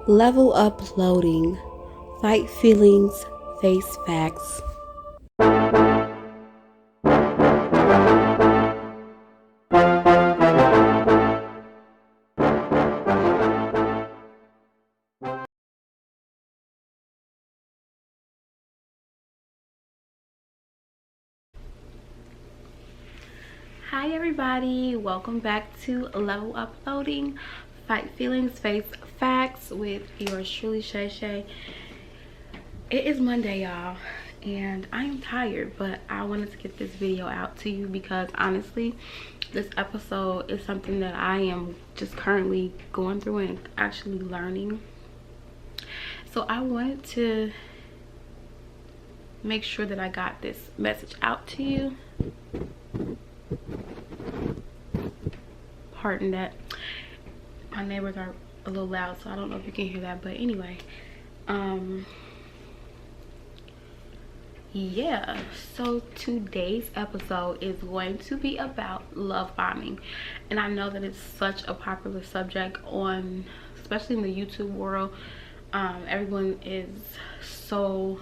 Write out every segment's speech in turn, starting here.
Level up loading. Fight feelings, face facts. Hi everybody, welcome back to Level Up Loading. Fight feelings, face facts with yours truly, Shay Shay. It is Monday, y'all, and I am tired, but I wanted to get this video out to you because honestly, this episode is something that I am just currently going through and actually learning. So I wanted to make sure that I got this message out to you. Pardon that, my neighbors are a little loud, so I don't know if you can hear that, but anyway, yeah, so today's episode is going to be about love bombing. And I know that it's such a popular subject on, especially in the YouTube world. Everyone is so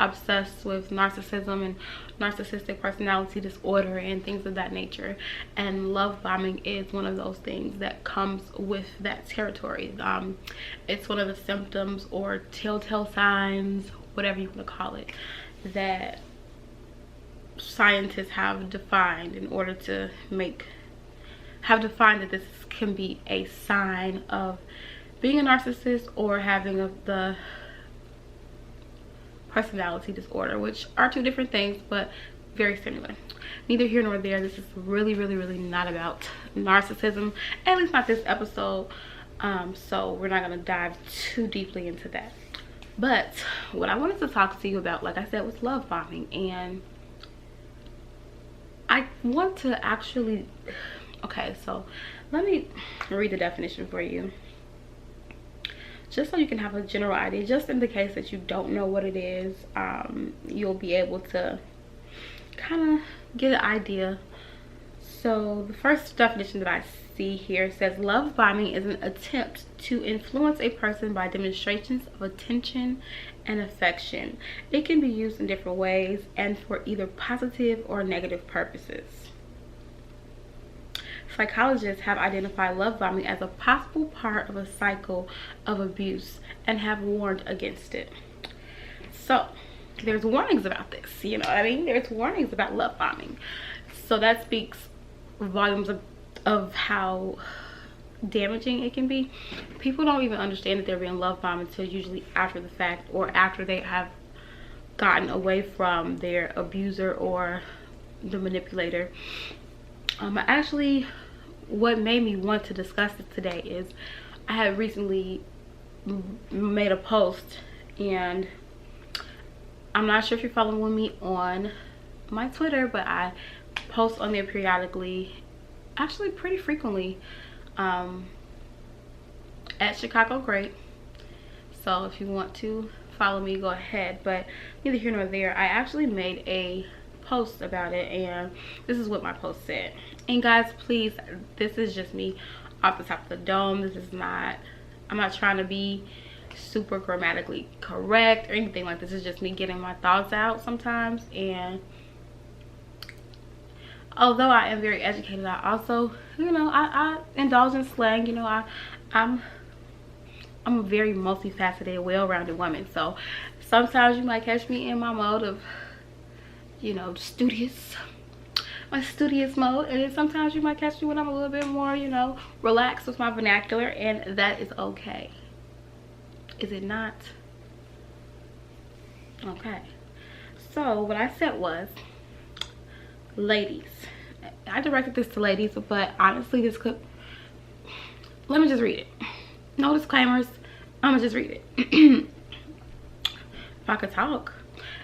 obsessed with narcissism and narcissistic personality disorder and things of that nature, and love bombing is one of those things that comes with that territory. It's one of the symptoms or telltale signs, whatever you want to call it, that scientists have defined in order to have defined that this can be a sign of being a narcissist or having the personality disorder, which are two different things but very similar. Neither here nor there. This is really not about narcissism, at least not this episode, so we're not going to dive too deeply into that. But what I wanted to talk to you about, like I said, was love bombing. And I want to actually, okay, so let me read the definition for you, just so you can have a general idea, just in the case that you don't know what it is. You'll be able to kind of get an idea. So the first definition that I see here says love bombing is an attempt to influence a person by demonstrations of attention and affection. It can be used in different ways and for either positive or negative purposes. Psychologists have identified love bombing as a possible part of a cycle of abuse and have warned against it. So there's warnings about this, you know what I mean? There's warnings about love bombing. So that speaks volumes of how damaging it can be. People don't even understand that they're being love bombed until usually after the fact, or after they have gotten away from their abuser or the manipulator. What made me want to discuss this today is I had recently made a post, and I'm not sure if you're following me on my Twitter, but I post on there periodically, actually pretty frequently, at Chicago Great. So if you want to follow me, go ahead. But neither here nor there, I actually made a post about it, and this is what my post said. And guys, please, this is just me off the top of the dome. This is not, I'm not trying to be super grammatically correct or anything like this. It's just me getting my thoughts out sometimes. And although I am very educated, I also, you know, I indulge in slang. You know, I'm a very multifaceted, well-rounded woman. So sometimes you might catch me in my mode of, you know, my studious mode, and then sometimes you might catch me when I'm a little bit more, you know, relaxed with my vernacular, and that is okay. Is it not? Okay. So what I said was, ladies, I directed this to ladies, but honestly this could, let me just read it. No disclaimers, I'm gonna just read it. If I could talk.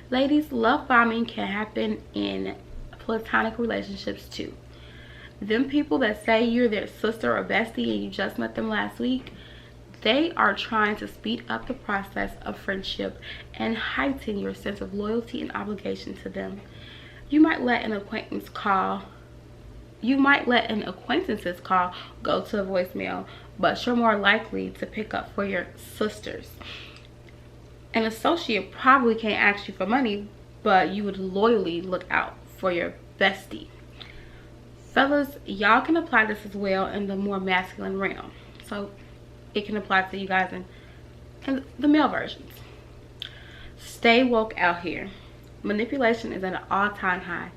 Ladies, love bombing can happen in platonic relationships too. Them people that say you're their sister or bestie and you just met them last week, they are trying to speed up the process of friendship and heighten your sense of loyalty and obligation to them. You might let an acquaintance call You might let an acquaintance's call go to a voicemail, but you're more likely to pick up for your sisters. An associate probably can't ask you for money, but you would loyally look out for your bestie. Fellas, y'all can apply this as well in the more masculine realm. So it can apply to you guys in the male versions. Stay woke out here. Manipulation is at an all-time high.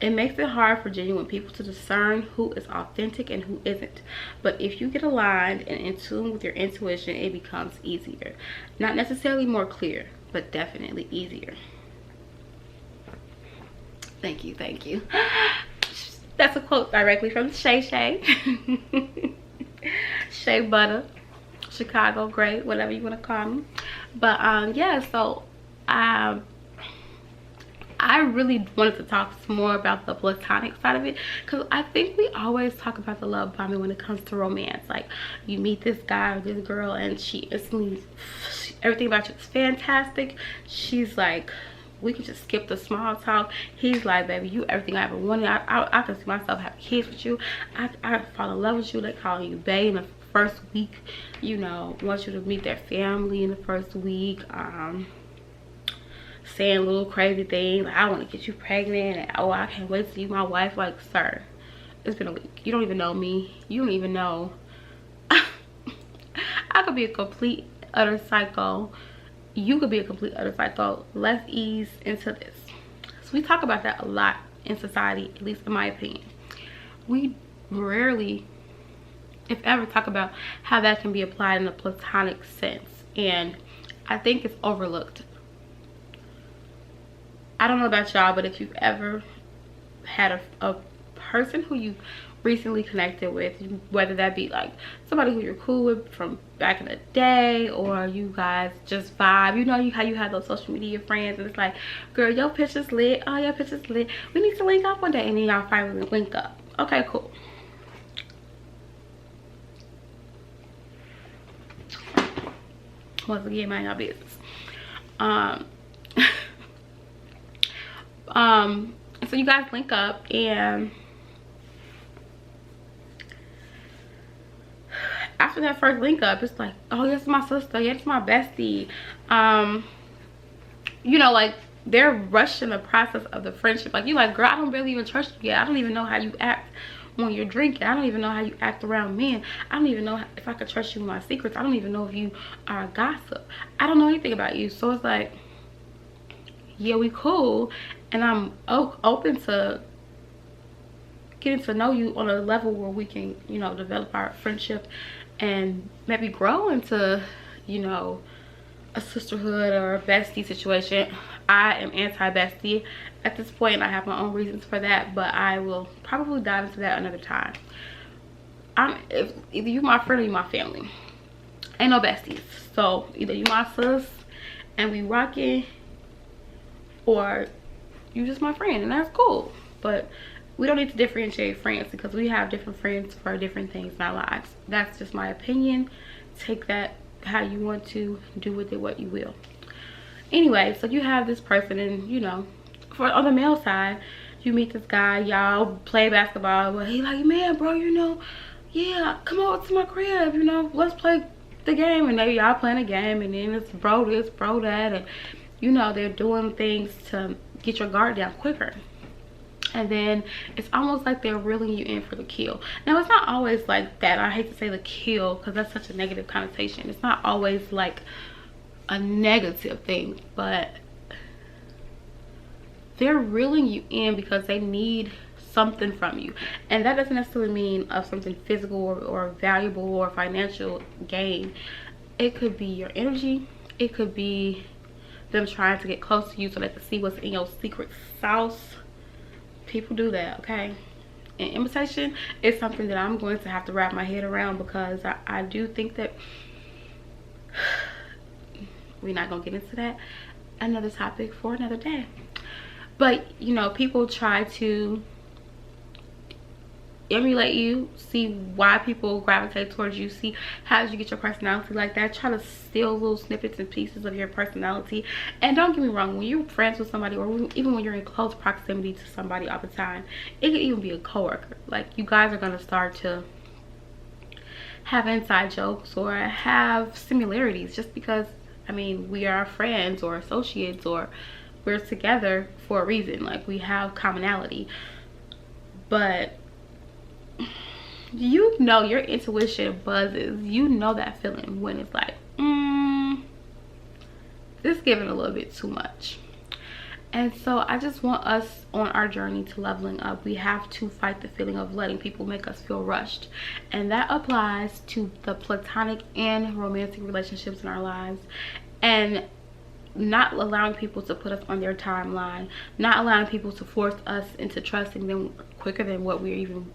It makes it hard for genuine people to discern who is authentic and who isn't. But if you get aligned and in tune with your intuition, it becomes easier. Not necessarily more clear, but definitely easier. Thank you, thank you. That's a quote directly from Shay Shay. Shea Butter, Chicago Great, whatever you want to call me. But yeah, so I really wanted to talk some more about the platonic side of it, because I think we always talk about the love bombing when it comes to romance. Like, you meet this guy or this girl and she instantly, everything about you is fantastic. She's like, we can just skip the small talk. He's like, baby, you everything I ever wanted. I can see myself having kids with you. I fall in love with you. They calling you babe in the first week. You know, want you to meet their family in the first week. Saying little crazy things like, I want to get you pregnant, and oh, I can't wait to see my wife. Like, sir, it's been a week. You don't even know me. You don't even know. I could be a complete utter psycho. You could be a complete utter psycho. Let's ease into this. So we talk about that a lot in society, at least in my opinion. We rarely, if ever, talk about how that can be applied in a platonic sense, and I think it's overlooked. I don't know about y'all, but if you've ever had a person who you recently connected with, whether that be like somebody who you're cool with from back in the day, or you guys just vibe, you know, how you have those social media friends and it's like, girl, your picture's lit, oh, your picture's lit, we need to link up one day, and then y'all finally link up. Okay, cool. Once again, mind your business. So you guys link up, and after that first link up, it's like, oh, yes, my sister, yes, my bestie. You know, like, they're rushing the process of the friendship. Like, you like, girl, I don't really even trust you yet. I don't even know how you act when you're drinking. I don't even know how you act around men. I don't even know if I could trust you with my secrets. I don't even know if you are a gossip. I don't know anything about you. So it's like, yeah, we cool, and I'm open to getting to know you on a level where we can, you know, develop our friendship and maybe grow into, you know, a sisterhood or a bestie situation. I am anti-bestie at this point, and I have my own reasons for that, but I will probably dive into that another time. If either you my friend or you my family. Ain't no besties. So either you my sis and we rocking, or you just my friend, and that's cool. But we don't need to differentiate friends, because we have different friends for different things in our lives. That's just my opinion. Take that how you want to, do with it what you will. Anyway, so you have this person, and you know, on the male side, you meet this guy, y'all play basketball, but he like, man, bro, you know, yeah, come over to my crib, you know, let's play the game. And maybe y'all playing a game, and then it's bro this, bro that, and you know, they're doing things to get your guard down quicker. And then it's almost like they're reeling you in for the kill. Now, it's not always like that. I hate to say the kill, because that's such a negative connotation. It's not always like a negative thing, but they're reeling you in because they need something from you. And that doesn't necessarily mean of something physical or valuable or financial gain. It could be your energy. It could be them trying to get close to you so they can see what's in your secret sauce. People do that, okay? And imitation is something that I'm going to have to wrap my head around, because I do think that we're not gonna get into that. Another topic for another day. But you know, people try to emulate you, see why people gravitate towards you, see how did you get your personality like that, try to steal little snippets and pieces of your personality. And don't get me wrong, when you're friends with somebody, or even when you're in close proximity to somebody all the time, it could even be a coworker, like you guys are going to start to have inside jokes or have similarities, just because, I mean, we are friends or associates, or we're together for a reason, like we have commonality. But you know, your intuition buzzes, you know that feeling when it's like, this is giving a little bit too much. And so I just want us on our journey to leveling up, we have to fight the feeling of letting people make us feel rushed. And that applies to the platonic and romantic relationships in our lives. And not allowing people to put us on their timeline, not allowing people to force us into trusting them quicker than what we're even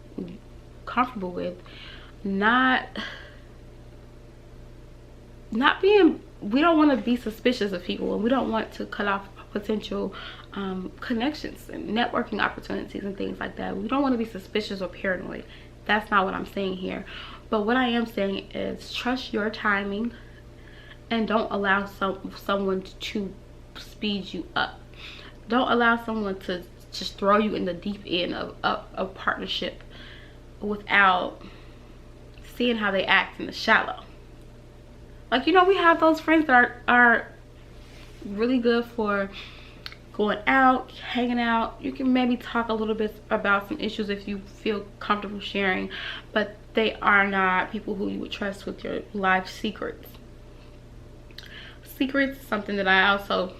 comfortable with, not being, we don't want to be suspicious of people, and we don't want to cut off potential connections and networking opportunities and things like that. We don't want to be suspicious or paranoid. That's not what I'm saying here. But what I am saying is trust your timing, and don't allow someone to speed you up. Don't allow someone to just throw you in the deep end of a partnership without seeing how they act in the shallow. Like, you know, we have those friends that are really good for going out, hanging out. You can maybe talk a little bit about some issues if you feel comfortable sharing, but they are not people who you would trust with your life secrets. Secrets, something that I also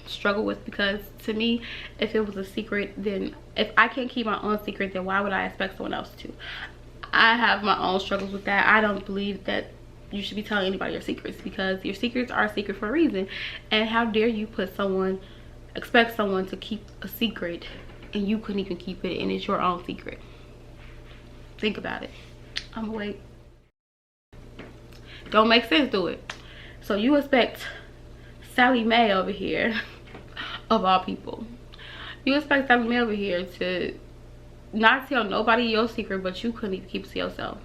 struggle with, because to me, if it was a secret, then if I can't keep my own secret, then why would I expect someone else to? I have my own struggles with that. I don't believe that you should be telling anybody your secrets, because your secrets are a secret for a reason. And how dare you expect someone to keep a secret and you couldn't even keep it, and it's your own secret? Think about it. I'm awake. Don't make sense to it. So you expect Sally Mae over here, of all people, you expect Sally Mae over here to not tell nobody your secret, but you couldn't even keep it to yourself.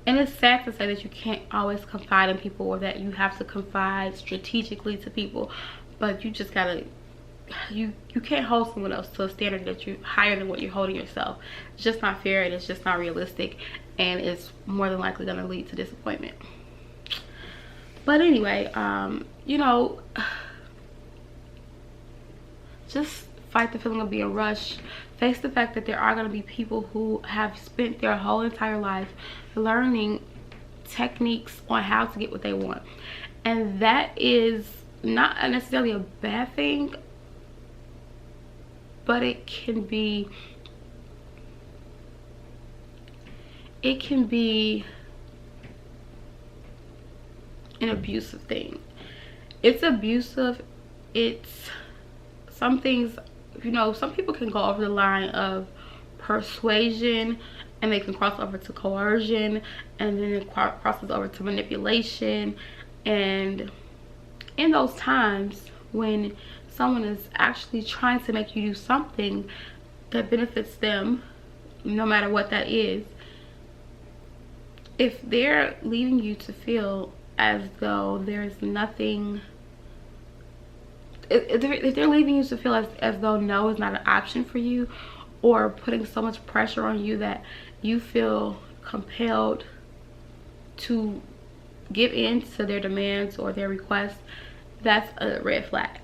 And it's sad to say that you can't always confide in people, or that you have to confide strategically to people, but you just gotta, you can't hold someone else to a standard that you higher than what you're holding yourself. It's just not fair, and it's just not realistic, and it's more than likely going to lead to disappointment. But anyway, you know, just fight the feeling of being rushed. Face the fact that there are going to be people who have spent their whole entire life learning techniques on how to get what they want. And that is not necessarily a bad thing, but it can be an abusive thing. It's abusive. It's some things, you know, some people can go over the line of persuasion, and they can cross over to coercion, and then it crosses over to manipulation. And in those times when someone is actually trying to make you do something that benefits them, no matter what that is, if they're leaving you to feel as though there's nothing, if they're leaving you to feel as though no is not an option for you, or putting so much pressure on you that you feel compelled to give in to their demands or their requests, that's a red flag.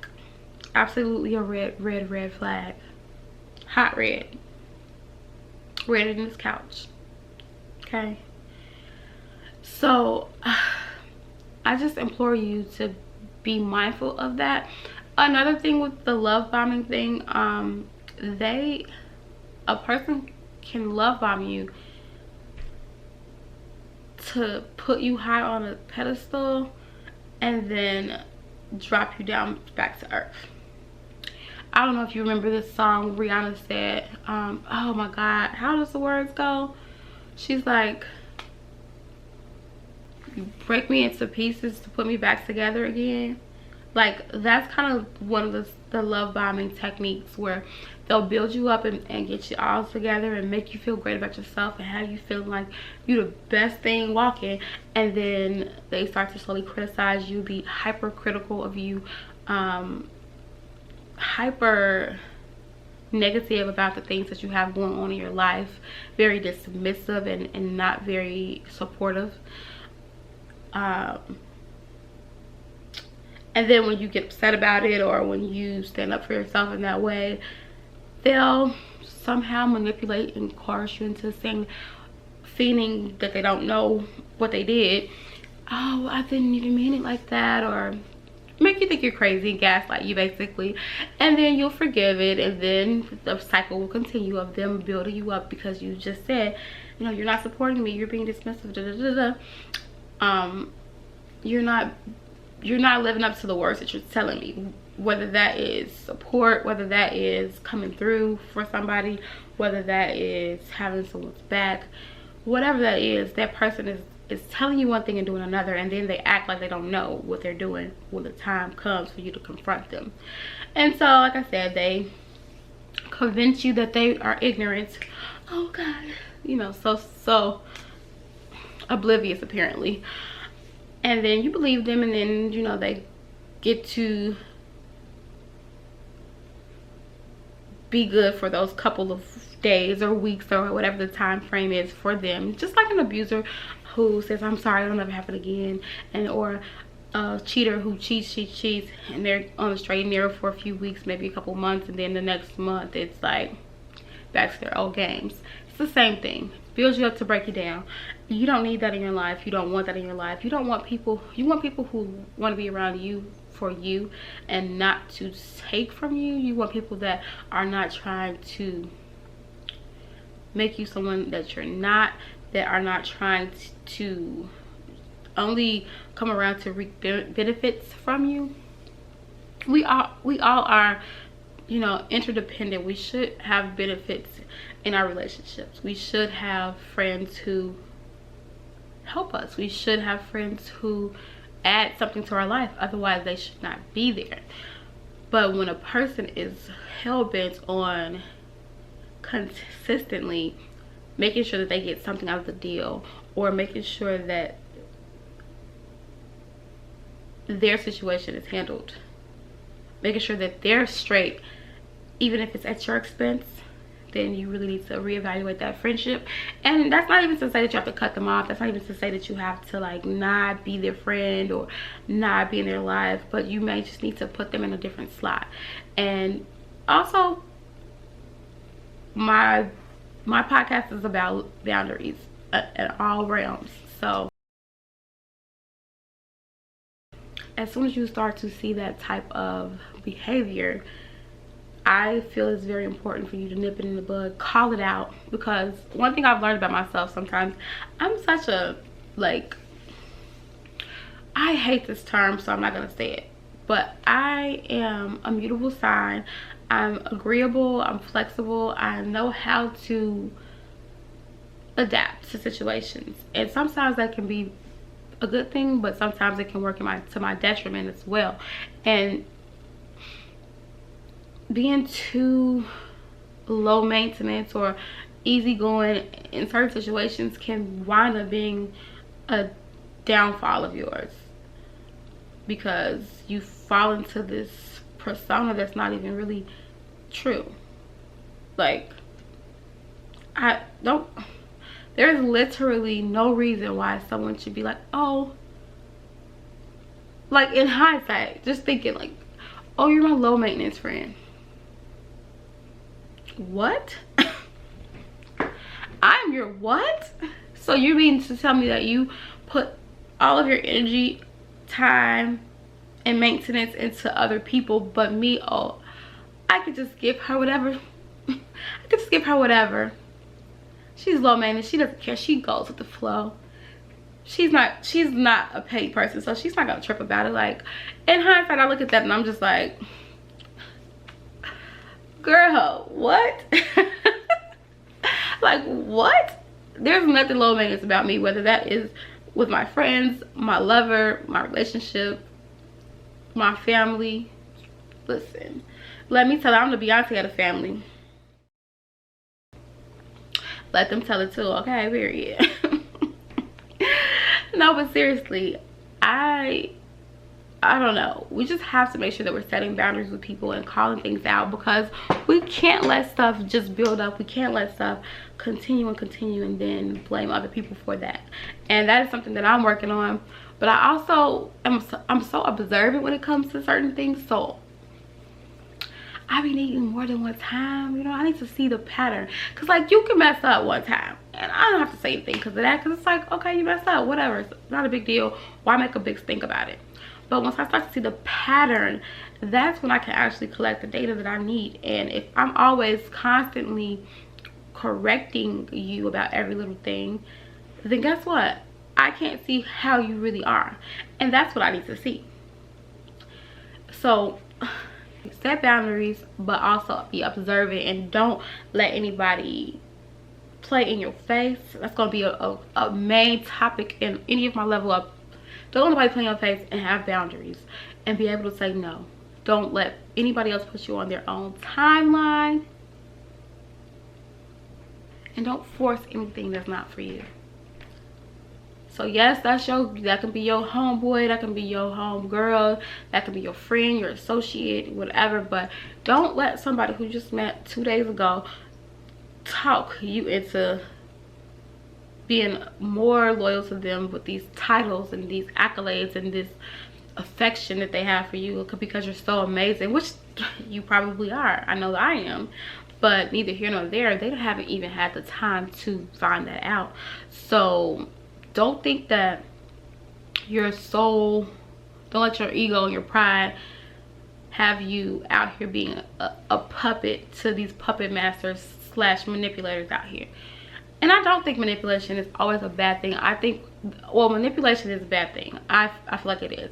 Absolutely a red flag. Hot red. Redder than this couch. Okay? So I just implore you to be mindful of that. Another thing with the love bombing thing, a person can love bomb you to put you high on a pedestal and then drop you down back to earth. I don't know if you remember this song Rihanna said, oh my god, how does the words go? She's like, you break me into pieces to put me back together again. Like, that's kind of one of the love bombing techniques, where they'll build you up and get you all together and make you feel great about yourself and have you feeling like you're the best thing walking, and then they start to slowly criticize you, be hypercritical of you, hyper negative about the things that you have going on in your life, very dismissive and not very supportive. And then when you get upset about it, or when you stand up for yourself in that way, they'll somehow manipulate and coerce you into saying, feigning that they don't know what they did. Oh, I didn't even mean it like that, or make you think you're crazy, gaslight you basically, and then you'll forgive it, and then the cycle will continue of them building you up because you just said, you know, you're not supporting me, you're being dismissive, da, da, da, da. You're not living up to the words that you're telling me, whether that is support, whether that is coming through for somebody, whether that is having someone's back, whatever that is, that person is telling you one thing and doing another, and then they act like they don't know what they're doing when the time comes for you to confront them. And so, like I said, they convince you that they are ignorant. Oh God, you know, so oblivious apparently. And then you believe them, and then, you know, they get to be good for those couple of days or weeks or whatever the time frame is for them, just like an abuser who says, I'm sorry, it'll never happen again, and or a cheater who cheats, and they're on the straight and narrow for a few weeks, maybe a couple months, and then the next month it's like back to their old games. It's the same thing. Builds you up to break you down. You don't need that in your life. You don't want that in your life. You don't want people, you want people who want to be around you for you and not to take from you. You want people that are not trying to make you someone that you're not, that are not trying to only come around to reap benefits from you. We all are, you know, interdependent. We should have benefits in our relationships. We should have friends who help us. We should have friends who add something to our life, otherwise they should not be there. But when a person is hell-bent on consistently making sure that they get something out of the deal, or making sure that their situation is handled, making sure that they're straight, even if it's at your expense, then you really need to reevaluate that friendship. And that's not even to say that you have to cut them off. That's not even to say that you have to like not be their friend or not be in their life, but you may just need to put them in a different slot. And also, my podcast is about boundaries at all realms. So as soon as you start to see that type of behavior, I feel it's very important for you to nip it in the bud, call it out. Because one thing I've learned about myself, sometimes I'm such a, like, I hate this term, so I'm not gonna say it, but I am a mutable sign. I'm agreeable, I'm flexible, I know how to adapt to situations, and sometimes that can be a good thing, but sometimes it can work to my detriment as well. And being too low maintenance or easygoing in certain situations can wind up being a downfall of yours, because you fall into this persona that's not even really true. Like, there's literally no reason why someone should be like, oh, like in hindsight, just thinking like, oh, you're my low maintenance friend. What? I'm your what? So you mean to tell me that you put all of your energy, time, and maintenance into other people, but me, oh, I could just give her whatever. I could just give her whatever. She's low maintenance. She doesn't care. She goes with the flow. She's not a petty person, so she's not gonna trip about it. Like, in hindsight, I look at that and I'm just like, girl, what? Like, what? There's nothing low maintenance about me, whether that is with my friends, my lover, my relationship, my family. Listen, let me tell you, I'm the Beyonce of the family. let them tell it too, okay? Period. No, but seriously, I don't know. We just have to make sure that we're setting boundaries with people and calling things out, because we can't let stuff just build up. We can't let stuff continue and then blame other people for that. And that is something that I'm working on. But I also I'm so observant when it comes to certain things. So I be needing more than one time, you know. I need to see the pattern, because like you can mess up one time and I don't have to say anything because of that, because it's like, okay, you messed up, whatever, it's not a big deal. Why make a big stink about it? But once I start to see the pattern, that's when I can actually collect the data that I need. And if I'm always constantly correcting you about every little thing, then guess what? I can't see how you really are. And that's what I need to see. So set boundaries, but also be observant, and don't let anybody play in your face. That's going to be a main topic in any of my level up. Don't let nobody play in your face, and have boundaries and be able to say no. Don't let anybody else put you on their own timeline, and don't force anything that's not for you. So yes, that can be your homeboy, that can be your homegirl, that can be your friend, your associate, whatever. But don't let somebody who just met 2 days ago talk you into being more loyal to them with these titles and these accolades and this affection that they have for you, because you're so amazing, which you probably are. I know that I am. But neither here nor there. They haven't even had the time to find that out. So don't think that your soul, don't let your ego and your pride have you out here being a puppet to these puppet masters / manipulators out here. And I don't think manipulation is always a bad thing. I think, well, manipulation is a bad thing. I feel like it is.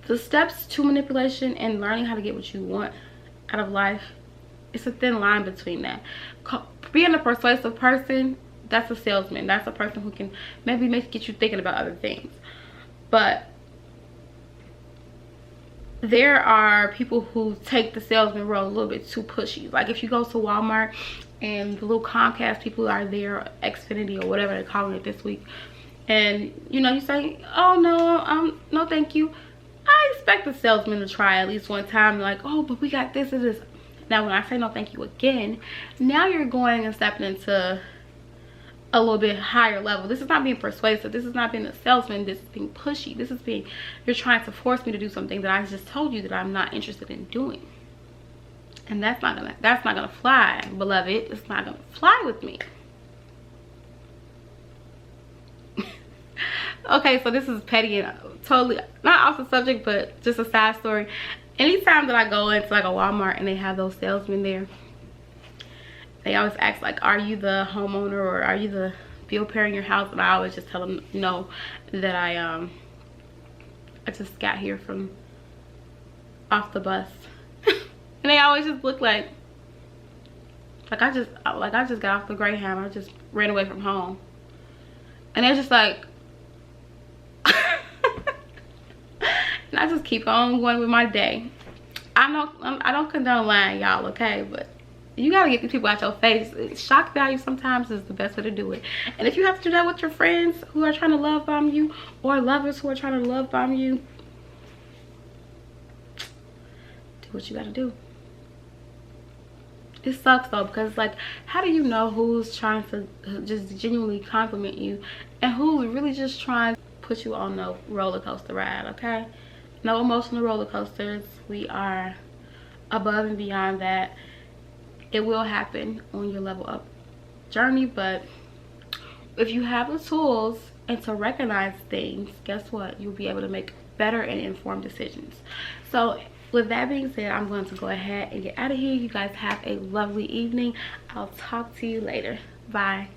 The steps to manipulation and learning how to get what you want out of life, it's a thin line between that. Being a persuasive person, that's a salesman. That's a person who can maybe get you thinking about other things. But there are people who take the salesman role a little bit too pushy. Like if you go to Walmart and the little Comcast people are there, Xfinity or whatever they're calling it this week, and you know, you say, oh no, no thank you. I expect the salesman to try at least one time, like, oh, but we got this and this. Now when I say no thank you again, now you're going and stepping into a little bit higher level. This is not being persuasive. This is not being a salesman. This is being pushy. This is being, you're trying to force me to do something that I just told you that I'm not interested in doing. And that's not gonna fly, beloved. It's not gonna fly with me. Okay, so this is petty and totally not off the subject, but just a side story. Anytime that I go into like a Walmart and they have those salesmen there, they always ask like, are you the homeowner or are you the bill payer in your house? And I always just tell them no, that I just got here from off the bus. And they always just look like I just got off the Greyhound. I just ran away from home. And they're just like, and I just keep on going with my day. I don't condone lying, y'all, okay? But you gotta get these people out your face. Shock value sometimes is the best way to do it. And if you have to do that with your friends who are trying to love bomb you, or lovers who are trying to love bomb you, do what you gotta do. It sucks though, because like, how do you know who's trying to just genuinely compliment you and who's really just trying to put you on the roller coaster ride? Okay, no emotional roller coasters. We are above and beyond that. It will happen on your level up journey, but if you have the tools and to recognize things, guess what? You'll be able to make better and informed decisions. So with that being said, I'm going to go ahead and get out of here. You guys have a lovely evening. I'll talk to you later. Bye.